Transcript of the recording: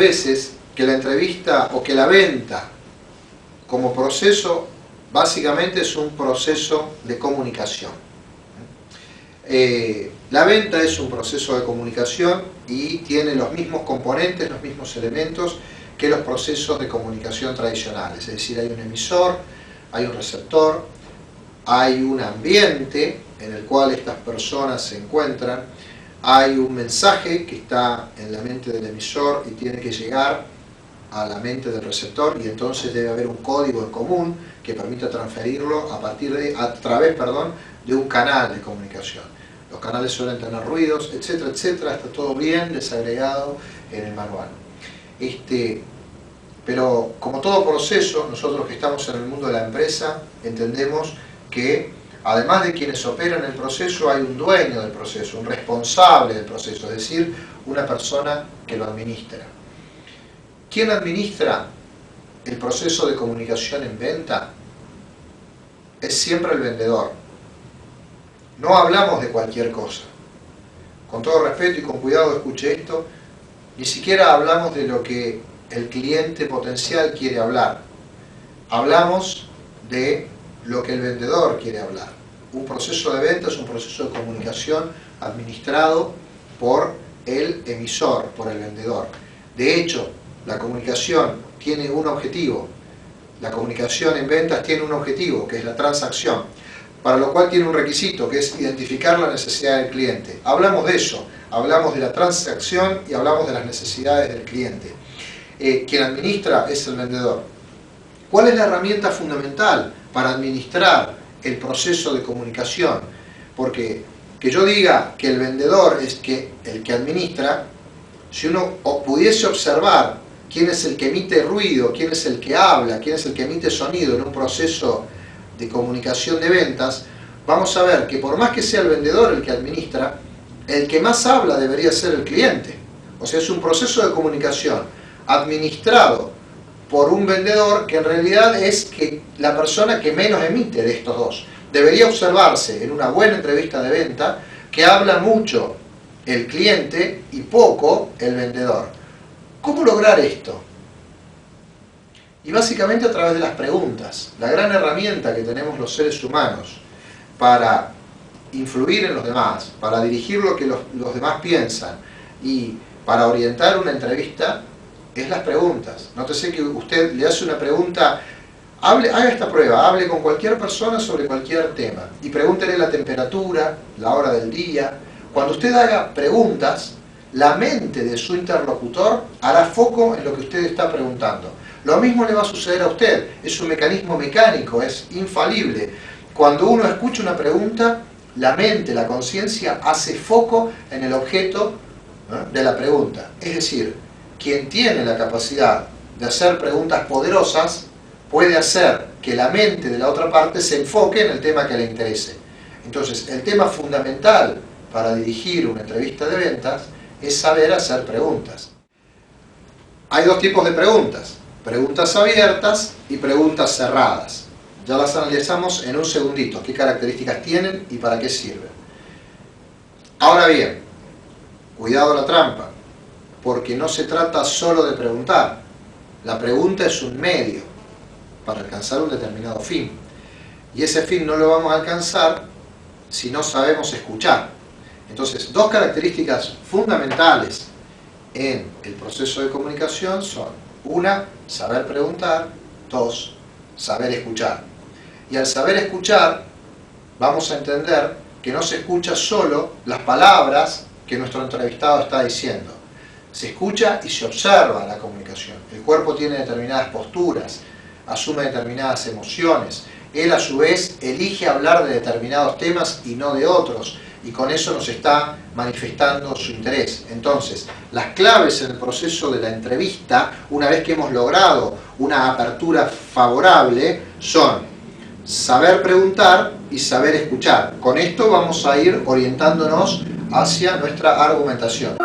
veces que la entrevista o que la venta como proceso básicamente es un proceso de comunicación. La venta es un proceso de comunicación y tiene los mismos componentes, los mismos elementos que los procesos de comunicación tradicionales. Es decir, hay un emisor, hay un receptor, hay un ambiente en el cual estas personas se encuentran, hay un mensaje que está en la mente del emisor y tiene que llegar a la mente del receptor, y entonces debe haber un código en común que permita transferirlo a través de un canal de comunicación. Los canales suelen tener ruidos, etcétera, etcétera, está todo bien desagregado en el manual. Pero como todo proceso, nosotros que estamos en el mundo de la empresa entendemos que además de quienes operan el proceso, hay un dueño del proceso, un responsable del proceso, es decir, una persona que lo administra. ¿Quién administra el proceso de comunicación en venta? Es siempre el vendedor. No hablamos de cualquier cosa. Con todo respeto y con cuidado escuche esto, ni siquiera hablamos de lo que el cliente potencial quiere hablar. Hablamos de lo que el vendedor quiere hablar. Un proceso de venta es un proceso de comunicación administrado por el emisor, por el vendedor. De hecho, la comunicación tiene un objetivo. La comunicación en ventas tiene un objetivo, que es la transacción, para lo cual tiene un requisito, que es identificar la necesidad del cliente. Hablamos de eso, hablamos de la transacción y hablamos de las necesidades del cliente. Quien administra es el vendedor. ¿Cuál es la herramienta fundamental para administrar el proceso de comunicación? Porque que yo diga que el vendedor es el que administra, si uno pudiese observar quién es el que emite ruido, quién es el que habla, quién es el que emite sonido en un proceso de comunicación de ventas, vamos a ver que por más que sea el vendedor el que administra, el que más habla debería ser el cliente. O sea, es un proceso de comunicación administrado por un vendedor que en realidad es la persona que menos emite de estos dos. Debería observarse en una buena entrevista de venta que habla mucho el cliente y poco el vendedor. ¿Cómo lograr esto? Y básicamente a través de las preguntas. La gran herramienta que tenemos los seres humanos para influir en los demás, para dirigir lo que los demás piensan y para orientar una entrevista es las preguntas. Nótese que usted le hace una pregunta, haga esta prueba, hable con cualquier persona sobre cualquier tema y pregúntele la temperatura, la hora del día. Cuando usted haga preguntas, la mente de su interlocutor hará foco en lo que usted está preguntando. Lo mismo le va a suceder a usted, es un mecanismo mecánico, es infalible. Cuando uno escucha una pregunta, la mente, la conciencia hace foco en el objeto de la pregunta. Es decir, quien tiene la capacidad de hacer preguntas poderosas puede hacer que la mente de la otra parte se enfoque en el tema que le interese. Entonces, el tema fundamental para dirigir una entrevista de ventas es saber hacer preguntas. Hay dos tipos de preguntas: preguntas abiertas y preguntas cerradas. Ya las analizamos en un segundito, qué características tienen y para qué sirven. Ahora bien, cuidado a la trampa, porque no se trata solo de preguntar. La pregunta es un medio para alcanzar un determinado fin. Y ese fin no lo vamos a alcanzar si no sabemos escuchar. Entonces, dos características fundamentales en el proceso de comunicación son: una, saber preguntar; dos, saber escuchar. Y al saber escuchar, vamos a entender que no se escucha solo las palabras que nuestro entrevistado está diciendo. Se escucha y se observa la comunicación. El cuerpo tiene determinadas posturas, asume determinadas emociones. Él a su vez elige hablar de determinados temas y no de otros. Y con eso nos está manifestando su interés. Entonces, las claves en el proceso de la entrevista, una vez que hemos logrado una apertura favorable, son saber preguntar y saber escuchar. Con esto vamos a ir orientándonos hacia nuestra argumentación.